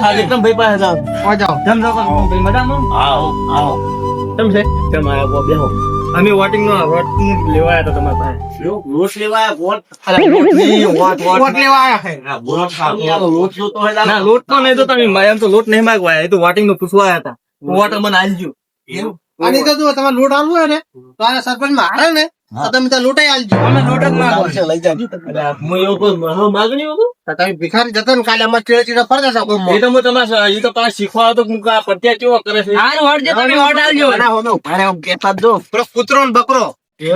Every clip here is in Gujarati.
હાલ એકદમ ભાઈ પાસે જાવ. જાઓ કેમ છો ભાઈ મજામાં? આવો આવો. કેમ છે? કેમ આયા બો બેહો. અમે વોટિંગ લેવા આવ્યા હતા તમારા પાસે. લોટ લેવા આવ્યા વોટ? અલા વોટ નહીં વોટ લેવા આયા છે હા વોટ ખાતો લોટ જોતો હોય ના લોટ તો નહીં તો તમે એમ તો લોટ નહીં માંગવા આવ્યા. એ તો વોટિંગ નું પૂછવા આવ્યા હતા. વોટ મને આલજો. અને તો જો તમારે લોટ આલવો હોય ને તો આ સરપંચ માં હારે ને તો તમે ત્યાં લોટાઈ આલજો. અમે લોટ જ માંગવા લઈ જાજો. અલા હું એવું કોઈ માગણી હતું? તો તમે ભિખારી જતો ને કાલે અમારે ચીડે ફરતા હતા કોઈ એ તો હું તમારે એ તો પાછા શીખવા હતો કે આ પત્યા કેવો કરે છે. કૂતરો ને બકરો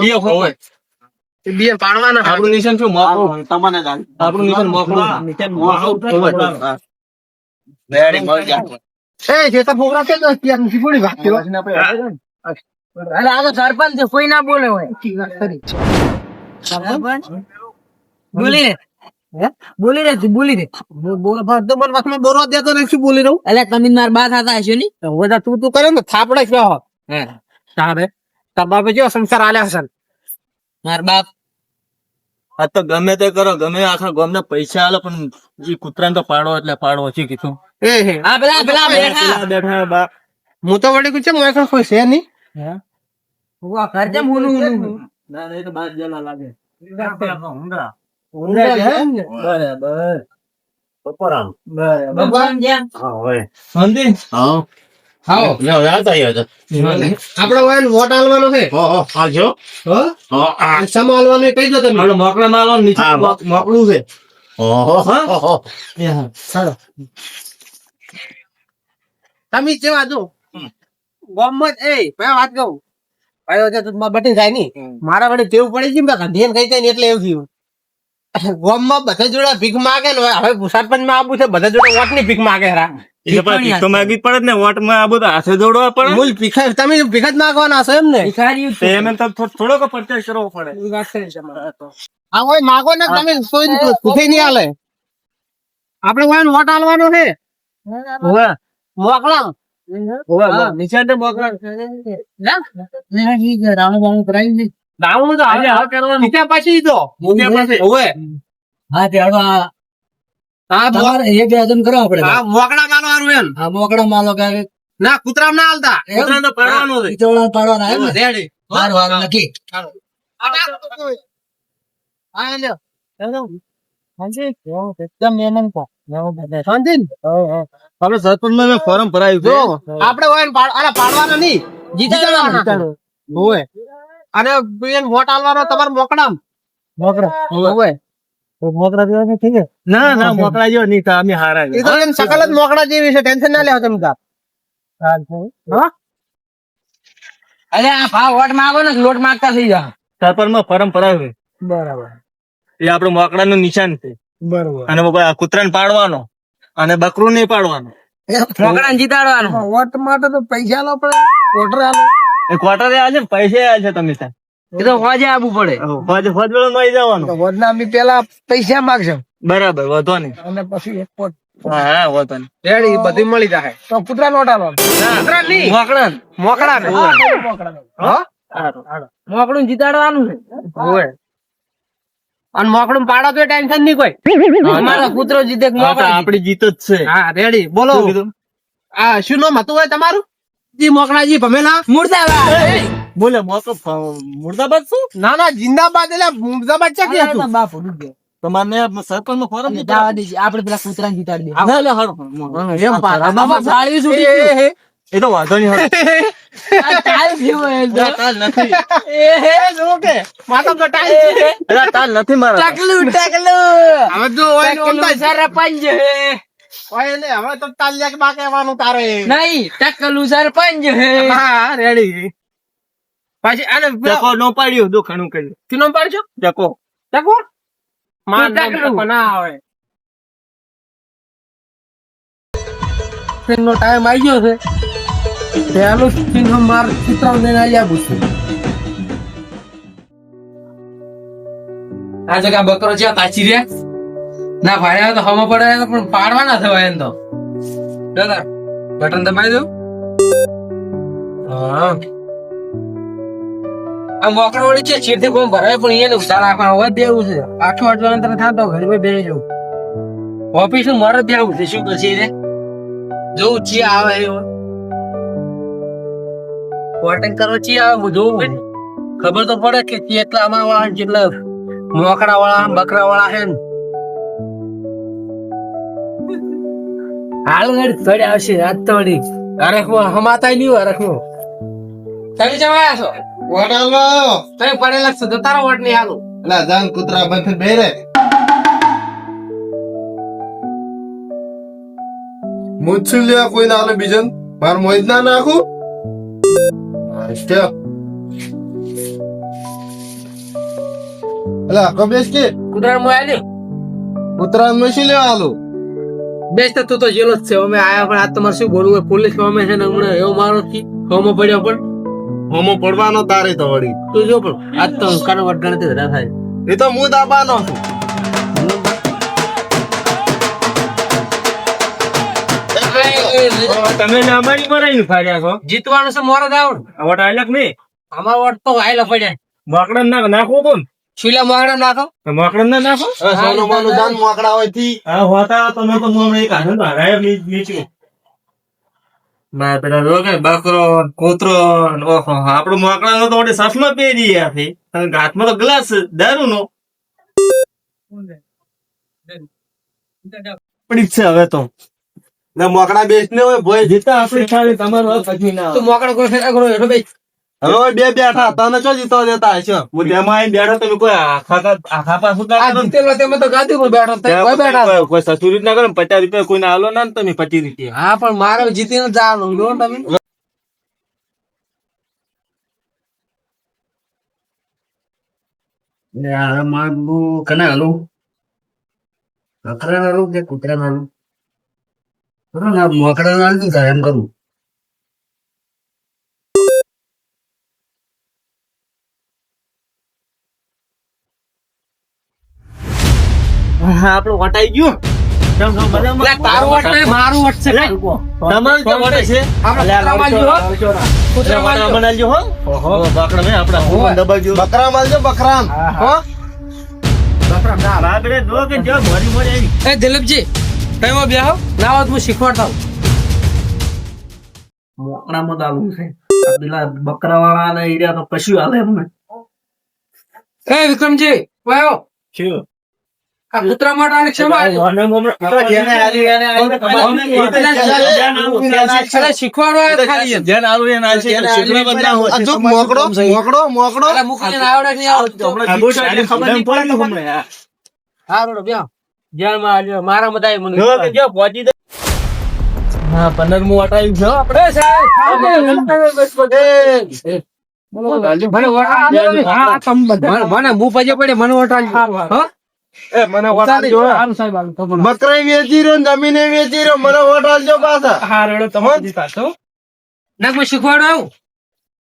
બે હોય. એ બે પાડવાના આપણું નિશાન શું મોકળું તમને આપણું નિશાન મોકળું રેડી મળી જાય. એ જે તો પ્રોગ્રામ કે અત્યાર નથી પૂરી વાત કરો. અરે આ તો સરપંચ છે કોઈ ના બોલે હોય બોલી રે બોલી રે તું બોલી રે બોલો તો મને વાતમાં બોરવા દેતો ને શું બોલી રહું. એટલે તમે મારા બા થતા હશો ની બધા તું કરે ને થાપડે કયો તારે તાર બાપે જો સંસાર આલ્યા હશે મારા બાપ આ તો ગમે તે કરો ગમે આખા ગામના પૈસા આલો પણ એ કૂતરાને તો પાડો એટલે પાડો છે કીધું. આ પેલા પેલા બેઠા બેઠા બા હું તો વળી કું છે હું કોઈ છે નહીં ખર્ચે મૂનું ના નહીં તો બાદ જલા લાગે. બરાબર બપોરામ ભગવાન જ્યાં હા હોય શાંતિ હા આવો આપડે હોય વોટ આલવાનો છે સમો આલવાનો કહી દો તમે મોકળા માલો નીચે મોકળું છે. ચાલો તમે જેવા જો ગોમત એ ભાઈ વાત કહું ભાઈ બટી જાય ની મારા વડે ટેવું પડી ગઈ ધ્યાન કઈ જાય ને એટલે એવું થયું ગોમમાં બધા જોડે ભીખ માગે ને હવે સરપંચ માં આવું છે બધા જોડે વોટ ની ભીખ માગે તો માગવી પડે ને વોટ માં આ બધું હાથે દોડવા પડે. મૂલ ભીખા તમે ભીખ જ માગવાના છો એમ ને એને તો થોડોક પરચેસ કરવો પડે. આ હોય માગો ને તમે કોઈ ભૂખે નહીં હાલે આપડે હોય વોટ આલવાનો છે મોકલા નિશાન તો મોકળા દાવું તો આજે હા કરવાનું નીચે પાછી તો હોય હા તે હળવા હા તમારે એ બે આદમ કરો આપડે હા મોકળા માલો હારું એમ આ મોકળો માલો કે ના કૂતરામ ના હાલતા કૂતરાને તો પાડવાનો છે. ઈચોળા પાડવાના એમ ને રેડી હારું હારું નક્કી હા લ્યો એકદમ મેનન કો શાંતિ ને? આપડે સરપંચ માં ફોર્મ ભરાયું જો આપડે હોય ને પાડવાના નહીં જીતાડવાના હોય અને એને વોટ આલવાનો તમારે મોકડામ હોય ના ના મોકળા જેવો નહીં તો અમે હારા એ તો એમ સકલ જ મોકડા જેવી છે ટેન્શન ના લેવો તમે તાર અરે આ ભાવ વોટ માંગો ને લોટ માંગતા થઈ જા સરપંચ માં ફોર્મ ભરાયું. બરાબર એ આપડે મોકળા નું નિશાન છે બરોબર અને કૂતરાને પાડવાનો અને બકરું નહીં પાડવાનું. મોકળા જીતાડવાનું વોટ માટે તો પૈસા લો પડે વોટર આલો એ ક્વાર્ટર આ છે પૈસા આ છે તમે ત્યાં એ તો હોજે આવવું પડે ફોજ વેળો નહીં જવાનું. વોટ ના અમે પેલા પૈસા માગશે બરાબર વધો નહીં. અને પછી એક પોટ હા વધો નહીં. રેડી બધી મળી જાય તો કૂતરા નોટ આલો કૂતરા નહીં મોકળા મોકડા ને હા મોકળું જીતાડવાનું છે હોય અને મોકડું પાડો તો ટેન્શન નહીં કોઈ અમારો કૂતરો જીતે કે મોકળો જીતે. આપડી જીત જ છે. હા રેડી બોલો શું કીધું? આ શું નામ હતું હોય તમારું જી મોકળાજી ભમેલા મુર્દાબાદ બોલે મુર્દાબાદ શું ના ના જિંદાબાદ એટલે મુર્દાબાદ છે કે હતું બાપ ઉડી ગયો તમારે સરપંચ નો ફોરમ જવા દેજે આપણે પેલા કૂતરાને જીતાડી દે એમ પાડા બાબા સાળી છૂટી ગયું. એ તો વાંધો નહીં. આ ચાલ જેવો એ તો. તાલ નથી જો કે માતો કટાઈ એલા તાલ નથી મારા. ટકલું હવે જો હોય ને ટકલું ઓમતા સરપંચ હે હોય ને હવે તો તાલ્યા કે બા કહેવાનું તારે નહીં ટકલું સરપંચ હે હા રેડી પછી આને ટકો નો પાડ્યો દો ઘણું કર્યું. કિનો પાડજો ટકો ટકો માર ટકલું. ના આવે નો ટાઈમ આવી ગયો છે પેલું સિંહ માર ચિત્ર લઈને આવ્યા પૂછું આ જગા બકરો છે કાચી રે ના ભાડ્યા તો હમો પડે પણ પાડવાના થવાય એમ તો દાદા બટન દબાઈ દો હા આ મોકળો વળી છે ચીરથી કોમ ભરાય પણ એને ઉતાર રાખવાનો હવે દેવું છે આઠો અઠવાડિયા તને થાતો ઘરે બેસી જવું ઓફિસ મારે દેવું છે શું કરશે રે જોઉં ચી આવે એવો વોટિંગ કરો ચી આવે હું જોઉં ખબર તો પડે કે કેટલા અમારા વાળા કેટલા મોકડા વાળા બકરા વાળા છે ને હાલ ઘડી આવશે આજ તો વળી હરખમાં હમાતા નહીં હોય હરખમાં તમે જવાયા છો વોટ આલવા આવ્યો તમે પડેલા છો તો તારો વોટ નહીં હાલું એટલે જાન કૂતરા બંધ બે રે મુચ્છું લેવા કોઈ ના આલે બીજન માર મોજ ના નાખું એટલે કબેશ કે કુતરા મોયા ને કૂતરા મશી લેવા આલું બેસ તો તું તો જેલો જ છે અમે આયા પણ આજ તમારે શું બોલવું હોય પોલીસ અમે છે ને હમણાં એવો મારો થી હોમો પડ્યો પણ હોમો પડવાનો તારે તો વળી તું જો પણ આજ તો કાનો વટ ગણતી ધરા થાય એ તો હું દાબાનો છું તમે ને અમારી મરાઈ ફાડ્યા છો જીતવાનું છે મોરો દાવડ વોટ આલ્યા કે નહીં અમારો વટ તો આયલો પડ્યા મોકડા ના નાખો કોણ છીલા મોગડા નાખો મોકડા ના નાખો સોનું માનું જાન મોકડા હોય થી હા હોતા તમે તો હું હમણાં એક આનંદ હરાય નીચે ના પેલા રોગે બકરો કૂતરો ઓહો આપણું મોકડા નો તો વડે સસમાં પહેરી આપે હાથમાં તો ગ્લાસ દારૂ નો પડી છે હવે તો ને મોકડા બેસને હોય ભોય જીતા આપણે ખાલી તમારો હક હજી ના તું મોકડા કોઈ ફેરા કરો એટલે ભાઈ હવે બે બેઠા તને ચો જીતો દેતા હશો હું તેમાં આવીને બેઠો તમે કોઈ આખા પાછું ના આ કરો ને. જીતેલો તેમાં તો ગાદી પર બેઠો તે કોઈ બેઠા કોઈ સસુરી ના કરો ને 50 રૂપિયા કોઈને આલો ના ને તમે 25 રૂપિયા હા પણ મારે જીતીને જવાનું લો તમે કને હાલું અકરા નાલું કે કૂતરા નાલું મોકડા નાલું થાય એમ કરું હા આપણું વટાઈ ગયું લે, તારું વટ નહીં, મારું વટ છે તમારું તો વટે છે આપણે કૂતરામાં જો, કૂતરામાં જો. બનાવજો હો ઓહો બાકડા મે આપડા હું દબાવજો બકરા માલજો બકરામ હો બાકડે દો કે જો ભરી ભરી આવી એ દિલીપજી તમે બેહો ના હોત હું શીખવાડતા હોઉં. મોકડામાં દાલું છે આ પેલા બકરા વાળા ને ઈર્યા તો પશુ હાલે એમને એ વિક્રમજી વાયો શું આ કૂતરા માટે આને ક્ષમા આપજો. અરે શીખવાડો આ ખાલી એમ. આ જો મોકડો મોકડો અરે મૂકીને આવડે નહીં આવડતું. હા રોડો બેહો ધ્યાનમાં આવજો. મારા બધા મને હા 15 મુ વટાયું છે એ સાહેબ મને વોટ આલજો તમે. મને મું પજે પડે મને વોટ આલજો. હો? એ મને વોટ આલજો બકરા વેચી રહ્યો ને જમીને વેચી રહ્યો મને વોટ આલજો પાછા ના કોઈ શીખવાડો આવું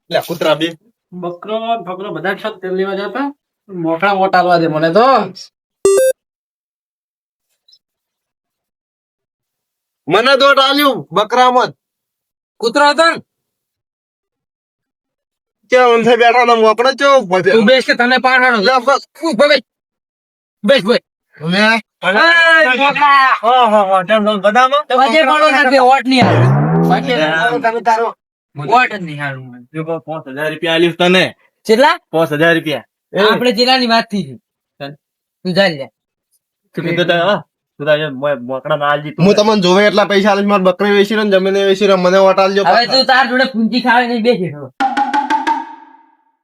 લે કૂતરા બે બકરો બકરો બધા છત તેલ લેવા જતા મોકળા વોટ આલવા દે મને તો મને દોટ આલ્યું બકરામાં કૂતરો હતો ને ક્યાં ઊંધે બેઠા ને મોકડો ચો તું બેસ કે તને પાડવાનો લે બસ બેસ બેસ બેસ મે વજે પાડો નથી વોટ નહીં હાલ તમે તારો વોટ જ નહીં હાલ 5000 રૂપિયા આલ્યું તને કેટલા 5000 રૂપિયા આપણે જિલ્લાની વાત થઈ છે તું જા લે તું કીધું તો હા તું તારે મોકડા ના આલજી હું તમને જોવે એટલા પૈસા આલીશ મારે બકરી વેચી રહ્યો ને જમીને વેચી રહ્યો મને વોટ આલજો હવે તું તાર જોડે પૂંજી ખાવે નહીં બેસી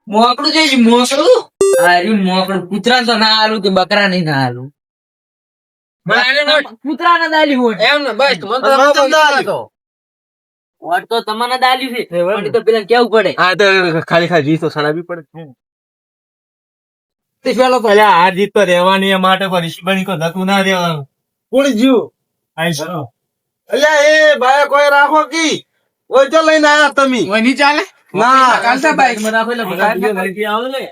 મોકડું છે મોકડું આર્યું મોકડું કૂતરા તો ના આલું કે બકરા નહીં ના આલું કૂતરા ના દાલી વોટ એમ ને બસ મને તો મને તો ના આલ્યો. વોટ તો તમારે દાલી છે પણ એ તો પેલા કેવું પડે હા તો ખાલી ખાલી રીતો સડાવી પડે તે પેલો તો અલ્યા આ જીત તો રહેવાની એ માટે કોઈ રિશબણી કો ધતું ના રહેવાનું કોણ જીવ આઈ સર અલ્યા એ ભાઈ કોઈ રાખો કી ઓય તો લઈને આયા તમે વની ચાલે ના ચાલતા બાઈક માં રાખો એટલે બધા ઘરથી આવે ને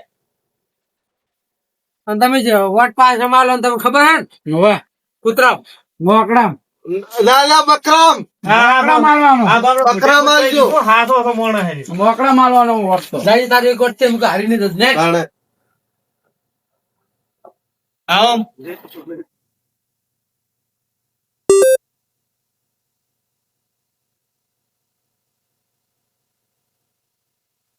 અને તમે જે વોટ પાસ જમાલો ને તમે ખબર હે ને હોવે કૂતરા મોકડા ના ના બકરામ બકરા મારજો હાથો તો મોણા હે મોકડા મારવાનો વોટ તો જાય તારી એક વોટ તે મુક હારી ની ને તાણે આવો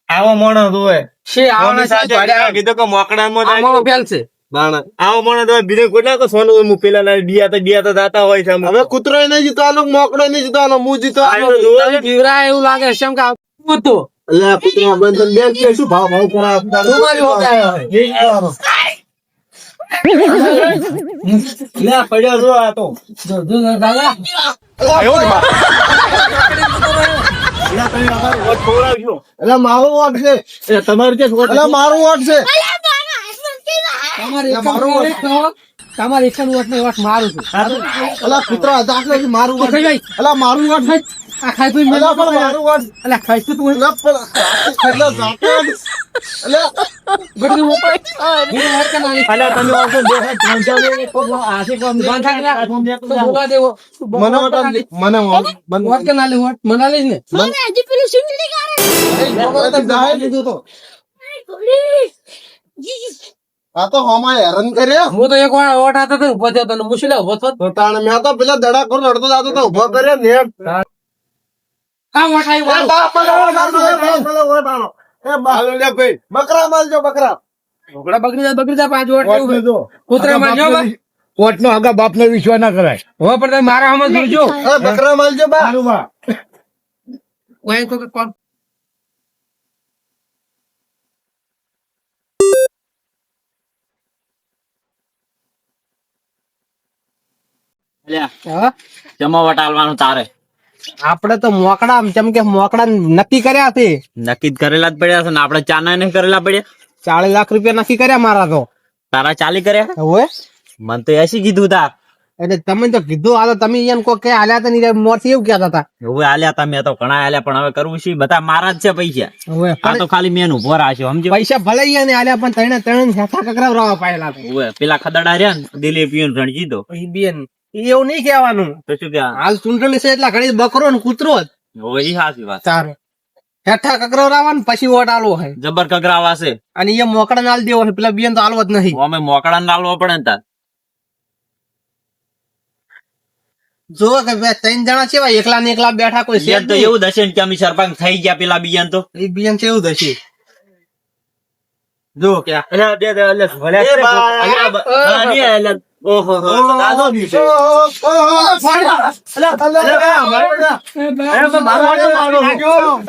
આવો માણસ હોય છે આવવાના છે તો સાથે કીધું કે મોકડામાં જાય. આમાં ફેલ છે આવો માણસ હોય બીજો કોઈ કે સોનું હું પેલા લાવી બિયા તો જાતા હોય છે અમુક. હવે કૂતરો નહીં જીતવાનો મોકળો નહીં જીતવાનો હું જીતો આયો તો જુઓ ને. જીવરા એવું લાગે છે એમ કે આવું તો એટલે કૂતરા બંધન બેન કે શું ભાવ કરાવ તમારી હોતે આવ્યો લે પડ્યો જો આ તો જો દાદા લે તમે અમારું વોટ ખવડાવજો. એટલે મારો વોટ છે એ તમારું જે વોટ એટલે મારો વોટ છે તમારે તમારે એક વોટ ને વોટ મારું છું એટલે કૂતરા દાખલે છે મારું વોટ ખાઈ ભાઈ એટલે મારું વોટ છે આ ખાઈ તું એટલે પણ મારું વોટ અલા ખાઈશ તું એટલે પણ એટલે જાતે એટલે ગડી ઉપર ગડી વોટ કે નાલી અલા તમે આવશો ને દેખાય પહોંચાડો ને કોક આશી કોમ બંધ થાય આ કોમ દેખો તો બોલા દેવો મને વોટ આપજે. મને વોટ વોટ કે નાલી વોટ મનાલીશ ને મને હજી પેલું સિંગલી કરે જાહેર લીધું તો આ તો હોમાં હેરાન કર્યા હું તો એક વાર વોટ આતો તો ઉભો થયો તને મુશ્કેલ ઉભો થયો તો તાણે મેં તો પેલા દડા કોર લડતો જાતો તો ઉભો કર્યો ને આ વોટ આવ્યો બકરા માલજો બકરા બગડી જા 5 વોટ લેવું. કૂતરા મારજો બા વોટ નો આગા બાપ ને વિશ્વાસ ના કરાય. હો પણ તમે મારા હમ જોજો બકરા માલજો બા ઓય કોક કોણ હા જમાવટ આલવાનું તારે આપડે તો મોકડા જેમ કે મોકડા નક્કી કર્યા છે નક્કી જ કરેલા જ પડ્યા છે ને આપડે ચાના નહીં કરેલા પડ્યા 40 લાખ રૂપિયા નક્કી કર્યા મારા તો તારા ચાલી કર્યા હવે મન તો એસી કીધું તાર એટલે તમે તો કીધું હાલો તમે એમ કોઈ કે હાલ્યા હતા ને મોરથી એવું કહેતા હતા હવે આલ્યા તમે તો ઘણા આલ્યા પણ હવે કરવું છે બધા મારા જ છે પૈસા હવે આ તો ખાલી મેન ઉભો રાખ્યો સમજો પૈસા ભલે ઈ ને હાલ્યા પણ ત્રણે હેઠા કકરાવરાવા પાયેલા છે હવે પેલા ખદડા રહ્યા ને દિલીપ ઈયોને રણજીતો ઈ બેન ઈ એવું નહીં કહેવાનું તો શું કે હાલ ચૂંટણી છે એટલા ઘડી બકરો ને કૂતરો જ હવે ઈ હાચી વાત તારે હેઠા કકરાવરાવા ને પછી વોટ આલવો હોય જબર કગરાવા છે અને એ મોકડા નાલ દેવો છે પેલા બેન તો આલવો જ નહીં અમે મોકળા નાલવો પડે ને તાર જો કે બે 3 જણા છે એકલા ને એકલા બેઠા કોઈ છે બેન તો એવું જ હશે ને કે અમે સરપંચ થઈ ગયા પેલા બીજા તો એ બેન છે એવું જ હશે જો કે અલા દે દે અલા ભલે છે અલા નહીં અલા ઓહો દાદો બી છે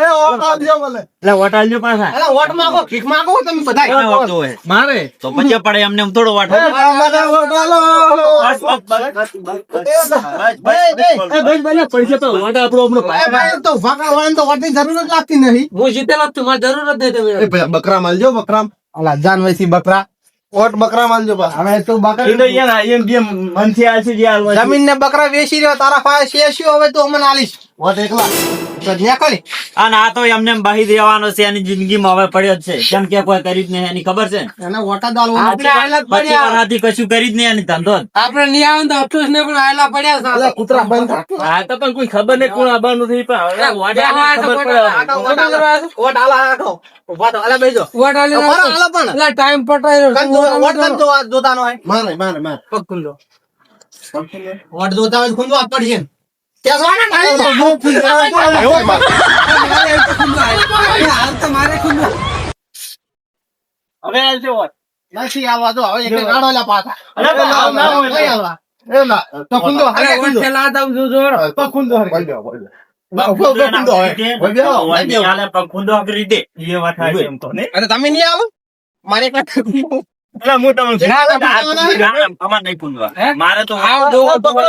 અલા વોટ આલજો પાછા અલા વોટ માંગો ભીખ માંગો તમે બધા મારે તો પછી પડે એમને એમ થોડો વાટ પૈસા તો વોટ આપણો તો વાળા તો વોટની જરૂર જ લાગતી નહીં હું જીતેલો જ છું મારે જરૂર જ નહીં તમે બકરા માલજો બકરા અલા જાનવૈસી બકરા વોટ બકરા માલજો બા હવે તું બકરા એ તો યાર એમ જેમ મનથી આલસી જે આલવા જમીન ને બકરા વેચી રહ્યો તારા પાસે છે શું હવે તું અમને આલીશ વોટ એકલા તો ન્યા કરી અને આ તો એમને એમ બહી દેવાનો છે એની જિંદગીમાં હવે પડ્યો જ છે કેમ કે કોઈ કરી જ નહીં એની ખબર છે એને વોટા દાલવો આપણે આયલા જ પછી પડ્યા વરસાદથી કશું કરી જ નહીં એની ધંધો જ. આપણે નહીં આવે તો અફસોસ ને પણ આયલા પડ્યા છે કૂતરા બંધ આ તો પણ કોઈ ખબર નહીં કોણ આવવાનું નથી પણ હવે વોટ આલવાની ખબર પડે વોટ આલા રાખો ઉભા તો અલા બેજો વોટ આલી ઉભા રહો, આલો પણ એટલે ટાઈમ પટાઈ વોટ કંતો જોતા નો હોય મારે મારે મારે પગ ખુંદો વોટ જોતા હોય ખુંદો આપ પડી છે ત્યાં જોવાના હાલ તો મારે ખુદ હવે આલજો વોટ નથી આવવા દો હવે એક ગાડો લા પાછા અરે પણ આવ ના હોય નહીં આવવા એ ના તો ખુંદો અરે વોટ છેલ્લા હતા જો જો પખુંદો હરી એ વાત સાચી એમ તો ને અને તમે નહીં આવો મારે એક અલા હું તમને અમારે નહીં પૂનવા. મારે તો આવ દો ના, કોઈ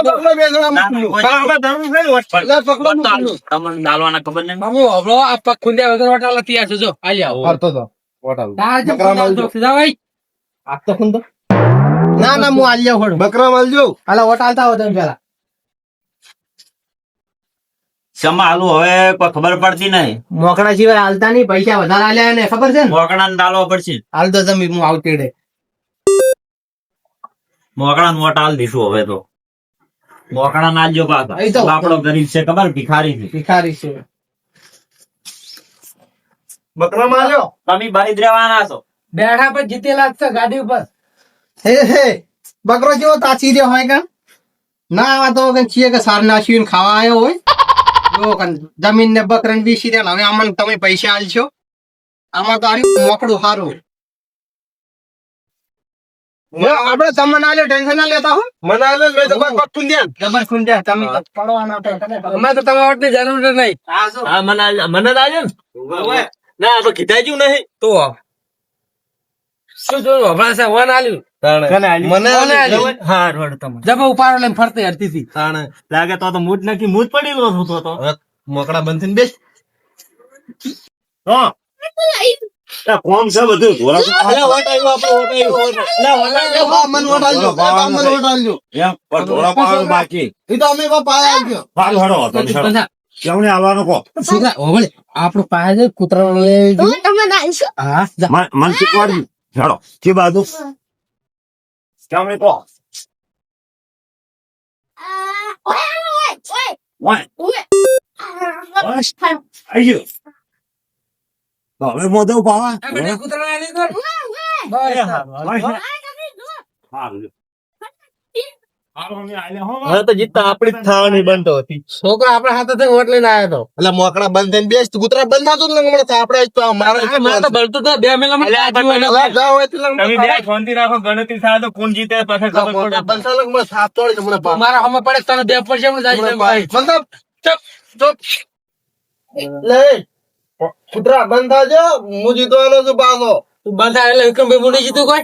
તમને ડાલવાના ખબર નહીં મામુ હબળો આ પગ ખુંદ્યા વગર વોટ આલા તૈયાર છે જો આલી આવો કરતો તો વોટ આલ તાર જો બકરા માલજો. સીધા ભાઈ આપ તો ખુંદો ના ના હું આલ્યો ખોડું બકરા માલજો હાલા વોટ આલતા હો તમે પેલા શમા હાલું હવે કોઈ ખબર પડતી નહીં મોકળા સિવાય હાલતા નહીં પૈસા વધારે આલ્યા ને ખબર છે ને મોકળા ને ડાલવો પડશે હાલ તો તમે હું આવતી ડે મોકળા ને મોટા હાલ દઈશું હવે તો મોકળા ના આલજો પાછા અહીં તો. આપણો ગરીબ છે ખબર ભિખારી છે ભિખારી છે બકરા માલજો તમે બારી જ રહેવાના છો બેઠા પર જીતેલા જ છે ગાડી ઉપર હે હે બકરો જેવો તાચી રહ્યો હોય કાન ના આવા તો કઈ છીએ કે સાર નાખ્યું ખાવા આવ્યો હોય જો કન જમીન ને બકરા ને બીસી રહ્યા હવે આમાં તમે પૈસા આલશો આમાં તો આર્યું મોકળું સારું આપડે તમને ના લે ટેન્શન ના લેતા હો મને આલે મેં તો કોઈ પટ્ટું દે જબર ખુંજ્યા તમે તો પડવાના તો અમારે તો તમારા વટની જરૂર નહીં. હા મને લાગે ને ના આપણે કીધા જેવું નહીં તો શું જોયું હમણાં છે વન આલ્યું મને આલે હા રોડ તમે જબ ઉપાડો લઈને ફરતી હરતી લાગે તો મૂડ નાખી મૂડ પડી ગયો હતો તો મોકળા બંધ થઈને બેસ હા કોમ છે બધું ઘોડા અલા વટ આવ્યો આપણો વટ આવ્યો હા, મને વોટ આલજો એમ પણ ઘોડા પાડો બાકી ઈ તો અમે પાયા આવજો હાલ હડો કેવને આવવાનો કો છોકરા ઓવળે આપણું પાસે કૂતરા લઈ હું તમે નાઈશો હા જા. મન શીખવાડ્યું હડો કે બાજુ કેવને કો ઓય વાય ઓય આયો તો હવે મોદો પાવા આ બેટા કૂતરા લઈ કર હવે તો જીતતા આપડી જ થવાની બનતો હતી છોકરા આપણા હાથે થી વોટ લઈને આવ્યો તો એટલે મોકળા બંધ થઈને બેસ કૂતરા બંધ ના તો હમણાં આપણે જ તો મારા મારે તો બળતું તો 2 મહિનામાં જાવ હોય તો તમે બે શાંતિ રાખો ગણતરી થાય તો કોણ જીતે પછી ખબર પડે બંધ થાય મને સાપ તોડી મને પા મારા હમે પડે તને 2 પડશે હું જાય મતલબ ચપ ચપ લે કૂતરા બંધ થાજો હું જીતવાનો છું પાછો તું બંધા એટલે વિક્રમભાઈ બોલી જીતું કોઈ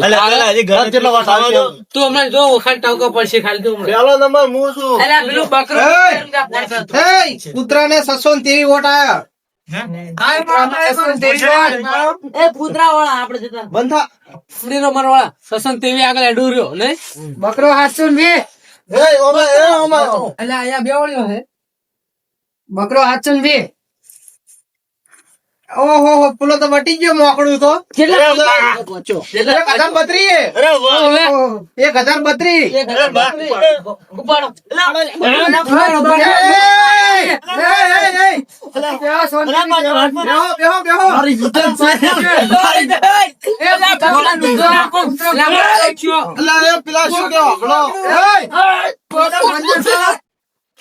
અલ્યા હજી ઘર કેટલો વાર આવજો તું હમણાં જો ખાલી ટાવકો પડશે ખાલી તું હમણાં. પેલો નંબર હું છું અલ્યા પેલું બકરો કૂતરા ને 623 વોટ આયા એ કૂતરા વાળા આપણે જતા બંધ થા ફૂડીનો મરવાળા સસન તેવી આગળ એડું રહ્યો ને બકરો 720 એ ઓમે અલ્યા અહીંયા બેવળ્યો છે બકરો 720 ઓહો પેલો તો વટી ગયો મોકળું તો કેટલા 1032 અરે વાહ 1032 ઉપાડો પેલા શું કે હગડો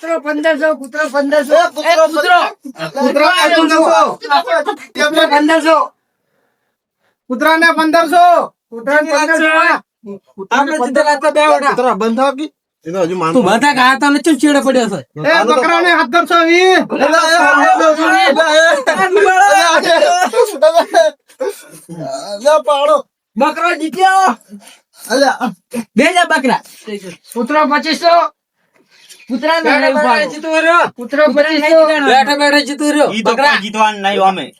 1500 કૂતરો 1500 કૂતરા ને 1500 આપણે જીતેલા હતા બે વડા કૂતરા બંધ થા કે એનો હજુ માન તું બધા ગાતા તને ચૂપ ચીડે પડ્યો છે એ બકરા ને 1720 પાડો બકરો જીત્યો અલ્યા બે જા બકરા કૂતરો 2500 કૂતરા ને જીતું રહ્યો કૂતરો 2500 બેઠા બેઠા જીતું રહ્યો ઈ તો કોઈ જીતવાનું નહીં અમે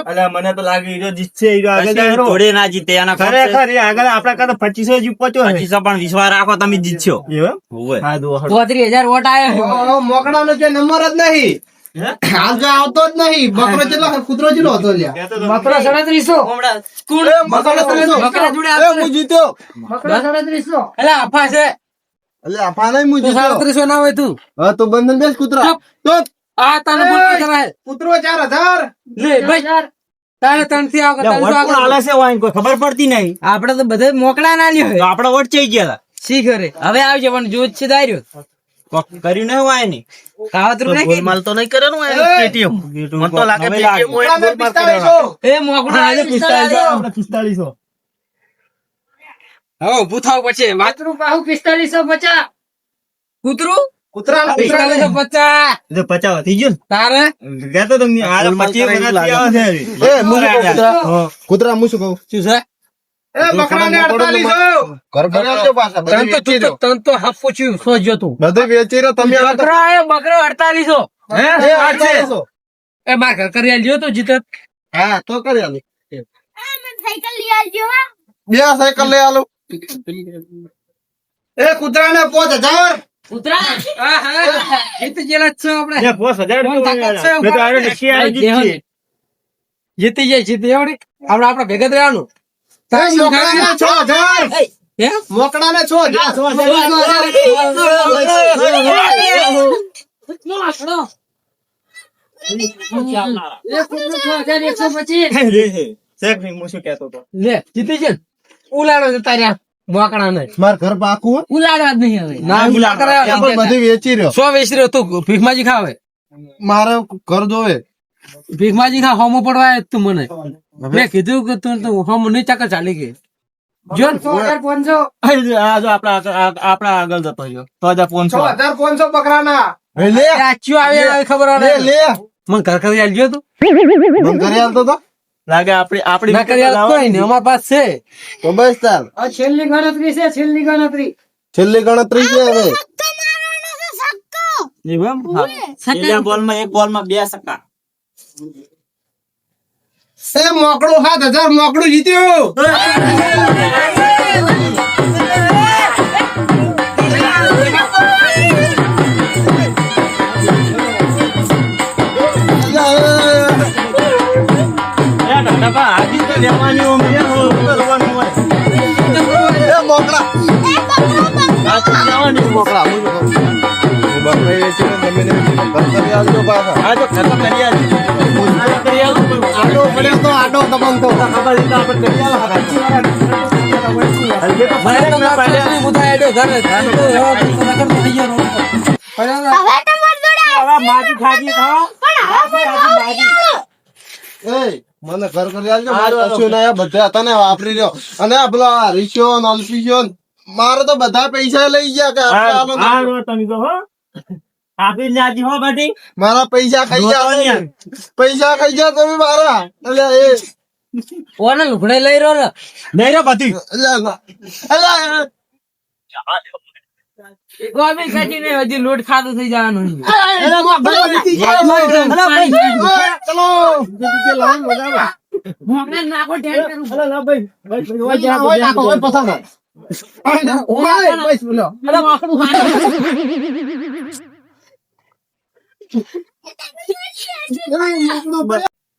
અલ્યા મને તો લાગે હીરો જીતશે હીરો આગળ જાય હીરો. જોડે ના જીતે એના ખરેખર એ આગળ આપણા કરતા 2500 જ પહોંચ્યો છે. 2500 પણ વિશ્વાસ રાખો તમે જીતશો એવું? હોવે. હા દો હળો. 34000 વોટ આવ્યો મોકળા નો જે નંબર જ નહીં હાલ જો આવતો જ નહીં બકરો જેટલો કૂતરો જેટલો હતો લ્યા બકરો 3700 સ્કૂલ બકરો 3700 બકરા જોડે એ હું જીત્યો બકરો 3700 એલા આફા છે અલ્યા આપા નહીં હું તું જીત્યો 3700 ના હોય તું હા તો બંધન બેસ કૂતરા તો આ તને બોલ કે કરાય કૂતરો 4000 લે ભાઈ તારે 3 થી આગળ 300 વોટ કોણ આગળ આલે છે વાંઈ કોઈ ખબર પડતી નહીં આપણે તો બધે મોકળા ના લ્યો તો આપણા વોટ ચઈ ગયા શી કરે હવે આવજે પણ જોત છે દાર્યો કોક કર્યું નહીં વાંઈ ની કાવતરું નહીં ગોલમાલ તો નહીં કર્યો ને વાંઈ પેટીએમ. મને તો લાગે કૂતરા ને પેટીએમ હોય તો ગોલમાલ કર્યો. 4500 એ મોકળા આજે આજે 4500 હવે ઊભું થવું પડશે વાત કૂતરું પાહુ 4550 કૂતરું કૂતરા 4550 એ તો 50 વધી ગયું તારે ને કહેતો તમને આ 25 બનાવતી આવે છે હજી. એ હું શું કહું કૂતરા કૂતરા હું શું કહું શું છે એ બકરા ને 4800 ઘર બનાવજો પાછા બધું વેચી રહ્યો તન તો હાફ પૂછ્યું સોજો તું બધું વેચી રહ્યો તમે આ તો- બકરો આયો બકરો 4800 હે એ 800. એ માર ઘર કરી આલ્યો તો જીતત હા તો કરી આલું મને સાયકલ લઈ આવજો હા બે સાયકલ લઈ આલું એ કૂતરા ને 5000 કૂતરા હા હા જીતી ગયેલા જ છો આપણે જે 5000 કોણ તાકાત છે? મેં તો આને નક્કી આવી જીતશે. જીતી જાય જીતી આવડી આપણે આપણે ભેગા જ રહેવાનું મોકળા ને 6000 હે મોકળા ને 6000 એ કૂતરો 6125 રે હે. શેખ નહીં, હું શું કહેતો હતો. લે જીતી છે ઉલાડો છે તાર્યા મોકણા નહીં માર ઘર પાકું ઉલાડવા જ નહીં હવે ના, ઉલાડવા. પણ બધું વેચી રહ્યો 100 વેચી રહ્યો તું ભીખમાજી ખાવે મારે ઘર જોવે ભીખમાજી ખા હોમો પડવા આવ્યો તું મને મેં કીધું કે તું હોમ નહીં ચક્કર ચાલી ગઈ જો ને. આ જો આપણા આગળ જતો રહ્યો 6500 500 બકરાના લે આ ચ્યો આવ્યો હવે ખબર લે આવે લે મને ઘર કરી આલજો તું બંધ કરી આલતો તો લાગે આપણી ના કરી આલ કોઈ નહીં અમાર પાસે છે તો બસ તાર છેલ્લી ગણતરી છે છેલ્લી ગણતરી છેલ્લી ગણતરી છે હવે સક્કો મારવાનો છે સક્કો એમ છેલ્લા બોલમાં એક બોલમાં 2 છક્કા એ મોકળું 7000 મોકળું જીત્યું હાજી તો લેવાની ઓમ છે કરવાનું હોય એ મોકળા આ તો લેવાની મોકળા બકરા વેચીને જમીન વેચીને ઘર કરી આલજો પાછા આ તો ખતમ કરી આલી કરી આલું આડો પડ્યો તો આડો તમન તો ખબર છે આપણે કરી આલો હવે તમાર જોડે માજી ખાજી ખાઓ એ મને ઘર કરી આલજો મારે કશું ના બધા હતા ને વાપરી રહ્યો અને આ પેલો હરીશો ને અલ્પીશો ને મારે તો બધા પૈસા લઈ ગયા કે આટલા આલો ને. તમે તો હો આપી નાજી હો બધી મારા પૈસા ખાઈ ગયા પૈસા ખાઈ ગયા તમે મારા એટલે એ ઓને લુગડે લઈ રહ્યો ને નહીં રે બધી ગોમી કાઢીને હજી લોટ ખાધું થઈ જવાનું છે. મોકલે નાખો ટેન્શન. અરે વાકડું ખાધું.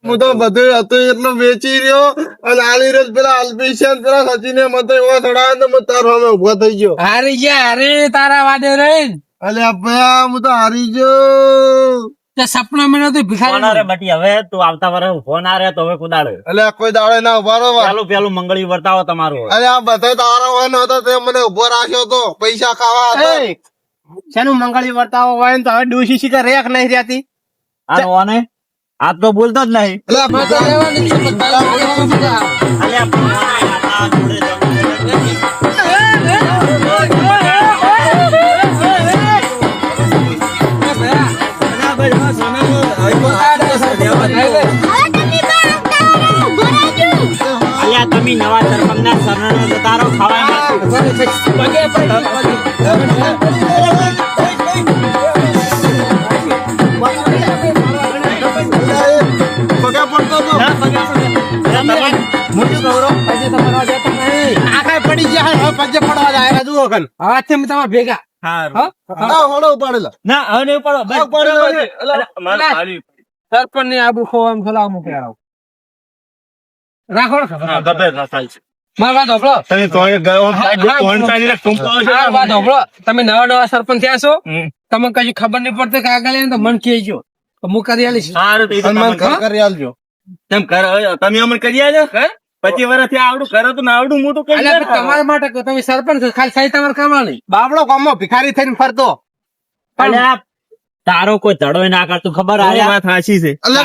હું તો બધું હતું એટલું વેચી રહ્યો અને આલી રહ્યો પેલા અલ્પેશિયન પેલા સચિને મને એવો ચડાવ્યો ને હું તારો સામે ઉભો થઈ ગયો હારી ગયા અરે તારા વાદે રહીને અલે ભયા હું તો હારી ગયો તે સપના મને તો ફોન ભિખારી આરે બટી હવે તું આવતા વર્ષ ફોન આરે તો હવે કુદાડે અલે કોઈ દાડે ના ઉભા રહો પેલું મંગળી વર્તાવો તમારું અરે આ બધા તારા હોય ને હતો તે મને ઉભો રાખ્યો તો પૈસા ખાવા હતા શેનું મંગળી વર્તાવો હોય ને તો હવે ડોશી શીખર રેખ નહીં રહેતી આનો ઓને આજ તો બોલતો જ નહીં અલે આ બધા અલ્યા ફોન આરે, આપણા જોડે જમવું. અલ્યા તમે નવા સરપંચના સરનો જતારો ખાવા પગા પડતો તો મોટું ગૌરવ આખા પડી ગયા હવે પગે પડવા જાય જુઓ કન હાથે મેં તમારા ભેગા હારું. આ હોડો ઉપાડેલા ના હવે નહીં પડો બસ પડ્યો છે. મારે હારી. સરપંચ ની આબુ ખોવા ખોલા મૂકે રાખો ને ખબર. હા, ગભે ના થાય છે. મારી વાત હોભળો. તમે તો એ ગયો ફોન ચાલીને ટૂંકાવો છો. મારી વાત હોભળો. તમે નવા નવા સરપંચ થયા છો હમ. તમને કશું ખબર નહીં પડતી કે આગળ આવીને તો મન કહેજો તો હું કરી આલીશ. હારું તો એ તો અને મને તમને ઘર કરી આલજો તેમ કરો. તમે અમને કરી આજો 25 વર્ષથી આવડું કરો તો ના આવડું હું તો કરી અલ્યા, દઉં. પણ તમારા માટે કહું, તમે સરપંચ છો, ખાલી સાઈ તમારે કરવાની. બાબડો ગામમાં ભિખારી થઈને ફરતો અલ્યા તારો કોઈ ધડો ના કરતું ખબર એ આલ્યા વાત સાચી છે. અલે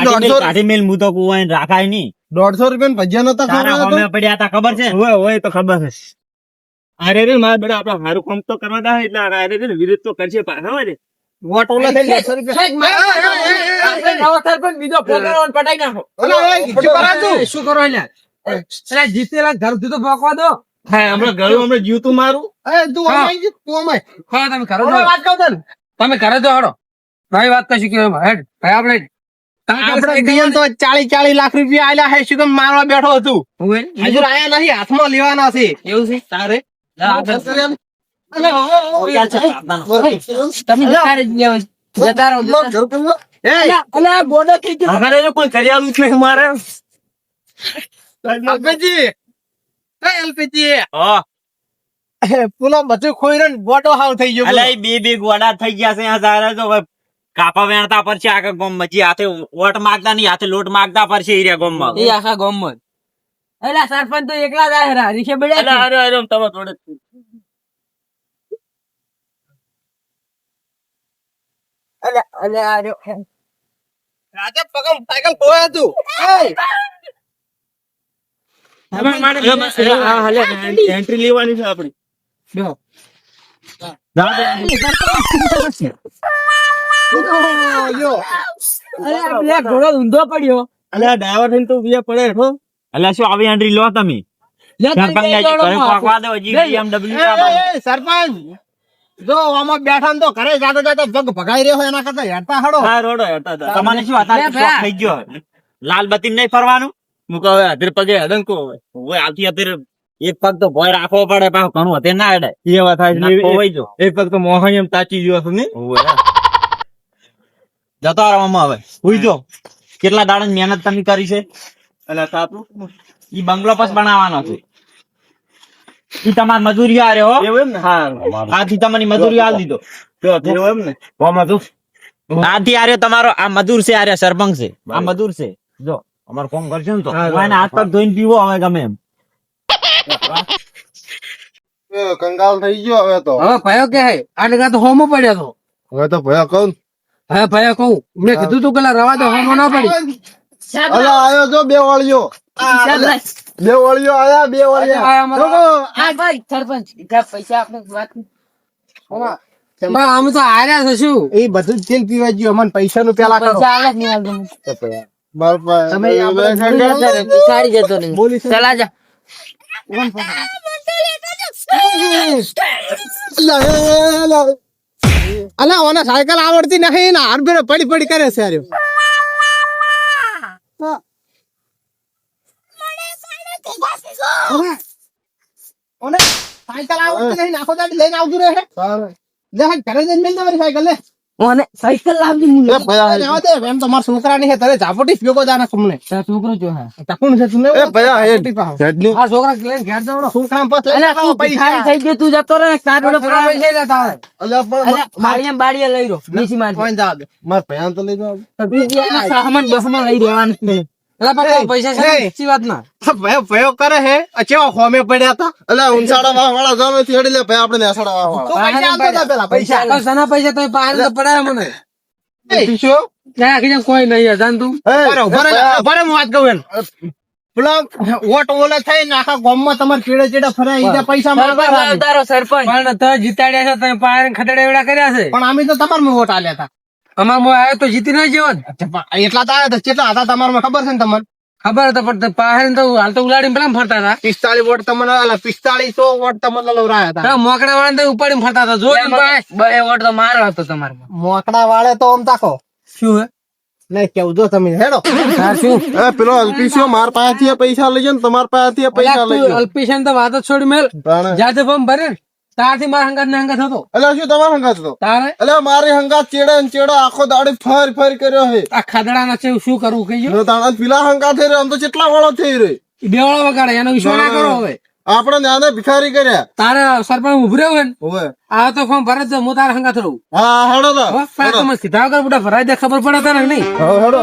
કાઢી મેલ હું તો કુવાઈને રાખાય નહીં 150 રૂપિયા ભજીયા નતા તારા ખાવા હોમે પડ્યા હતા ખબર છે હોય હોય તો ખબર છે. અરે રે મારા બેટા આપડે હારું કામ તો કરવા દે એટલે અરે રે વિરોધ તો કરશે પાછા હોય ને. વોટ ઓલા થઈને 200 રૂપિયા નવો સરપંચ બીજો ફોકરવાનો પટાઈ નાખો. શું કરો અલ્યા? અલ્યા, જીતેલા ઘર સુધી તો ભોંકવા દો. હા હમણાં ગળું હમણાં જીવતું મારું. તું અમાય જી, તું અમાય હા, તમે કરો હવે છો. વાત કહું તને તમે ઘરે જો હડો ભાઈ વાત કશું કે હેડ ભાઈ આપણે આપણે દિયન તો 40 લાખ રૂપિયા આલ્યા હે શું કેમ મારવા બેઠો હતું હજુ આયા નહીં હાથમાં લેવાના છે એવું છે તારે તમે ઘરે જ લેવો છો. જતા રહો, જતા રહો. અલ્યા, બોર્ડર થઈ ગયું. આગળ એને કોઈ કરી આલું જ નહીં મારે. અલ્પેજી એ અલ્પેજી હા. પેલો બધું ખોઈ બોટો હાવ થઈ ગયો અલ્યા, ઈ બે ગોડા થઈ ગયા છે આ સારા તો હવે કાપા વેણતા પર છે આખા ગામ મજી હાથે ઓટ માગતા નહીં હાથે લોટ માગતા પર છે ઈર્યા ગામ માં એ આખા ગામમાં જ. અલ્યા, સરપંચ તો એકલા જ આયા રીક્ષે બેઠા છે. અરે અરે તમે થોડે અલ્યા, અલ્યા, રાતે પગમ સાયકલ ખોવાય હતું. એન્ટ્રી લેવાની છે આપડી. બેહો. યો. ઘોડો ઊંધો પડ્યો. અલે આ ડ્રાઈવર થઈને તો ઉભી પડે હેઠો. એટલે શું આવી એન્ટ્રી લો તમે સરપંચ ને ઘરે પકવા દો હજી BMW એ, સરપંચ જો આમાં બેઠા ને તો ઘરે જાતો જાતો પગ ભગાઈ રહ્યો હોય એના કરતા હેઠતા હડો. હા રોડો હેઠા હતા. તમારે શું અત્યારે શોખ થઈ ગયો લાલ બત્તી નહીં ફરવાનું મુકો હવે હાથે પગે હડંકો હવે. હવે આવતી અત્યારે એક પગ તો ભોય રાખવો પડે પાછું ઘણું અત્યારે ના અડાય એ વાત થાય છે. નખો વહી જો. એક વખત તો મોહાણી એમ તાચી ગયો હતો ને. જતો રહો હવે હુઈ જો કેટલા દાડા મહેનત તમે કરી છે અલા સાપરું ઈ બંગલો પછી બનાવવાનો છે ઈ તમારી મજૂરી આ રહ્યો એવું એમ ને. હા આથી તમારી મજૂરી આલ દીધો એવું એમ ને. કોમાં તું આથી આ રહ્યો તમારો આ મજૂર છે આ રહ્યો સરપંચ છે આ મજૂર છે જો અમારું કોમ કરશે ને તો હા, હું એને હાથ પગ ધોઈને પીવો હવે ગમે એમ એ કંગાલ થઈ ગયો હવે તો. હવે ભયો કે હે આટલે કાં તો હોમો પડ્યો તો હવે તો ભયા કહું. હવે ભયો કહું મેં કીધું તું પેલા રવા દો હોમો ના પડી અલા આયો જો બે વળિયો. બે વળિયો આયા બે વળિયા. આમ તો હાર્યા છે શું એ બધું જ તેલ પીવા ગયું અમને પૈસા નું પેલા કરો. માર પાસે બોલી છે. અલા ઓને સાયકલ આવડતી નહીં ને હાર બેડે પડી પડી કરે છે આર્યો. ઓને સાયકલ આવડતી નહીં ને આખો દાડી લઈને આવતું રહે. લે હાલ ઘરે જઈને મેલ દે મારી સાયકલ લે. એ ભયા રહેવા દે એમ તો મારા છોકરાની છે તારે ઝાપટી ફેંકો જાને તમને. છોકરો જો હા ટકુણ છે તું એ ભયા હેડ હેડની આ છોકરા લઈને ઘેર જવાનો છોકરા પાસે પૈસા તું જતો રહે તાર જોડે પૈસા લેતા હોય અલ્યા પણ મારી બાડીએ લઈ રહ્યો નીચી મારી કોઈ જા દે. માર ભયા તો લઈ જાવ. સામાન બસમાં લઈ રહેવાનું પૈસા છે સાચી વાત ના ભયો ભયો કરે હે આ કેવા ખોમે પડ્યા હતા. અલ્યા ઉંસાડા વાળા જાવ થી હેડી લે ભયા આપણે નેસાડા વાળા. તું પૈસા આપતો તા પેલા પૈસા. સના પૈસા તો બહાર તો પડાય મને પીશો ત્યાં આખી કોઈ નહીં જાણ તું બરાબર બરાબર હું વાત કહું એમ. પેલો વોટ ઓલા થઈ ને આખા ગામમાં તમારે ચેડે ચેડે ફરાય ઈ પૈસા માંગવા સરપંચ પણ તમે જીતાડ્યા છે તમે પાયર ખટડે એવડા કર્યા છે પણ અમે તો તમારમાં વોટ આલ્યા હતા. અમાર મો આવ્યો તો જીતી ના જેવો જ. એટલા તો આવ્યા હતા કેટલા હતા તમારમાં ખબર છે ને તમને? ખબર હતા પણ પાયર તો હાલ તો ઉલાડીને પેલા ફરતા હતા 45 વોટ તમને આલા 4500 વોટ તમને લવરાયા હતા. મોકડા વાળા તો ઉપાડીને ફરતા હતા જો બે વોટ તો મારો હતો તમારો મોકડા વાળે તો આમ તાકો શું હે નહીં કેવું જો તમે હેડો. શું એ પેલો અલ્પીશો માર પાસેથી પૈસા લઈ જાય ને તમાર પાસેથી પૈસા લઈ જાય. અલ્પેશન તો વાત જ છોડી મેલ તાણે. જાતે ફોર્મ ભરે તારથી મારા હંગાત ને હંગાત હતો અલ્યા શું તમારો હંગાત હતો? તારે અલ્યા મારી હંગાત ચેડે ને ચેડે આખો દાડી ફર ફર કર્યો હે. આ ખાદડાના છે શું કરવું કહીજો જો તાણા પેલા હંગાત થઈ રહ્યો આમ તો કેટલા વાળો થઈ રહ્યો. બેવાળો વગાડે એનો વિશ્વાસ ના કરો હવે આપણે નાને ભિખારી કર્યા. તારે સરપંચ ઉભરે હોય ને ઓવે આ તો ફોર્મ ભરે જ હું તારા હંગાત રહું હા હેડો તો સીધા વગર બધા ભરાઈ દે ખબર પડે તારે નહીં હેડો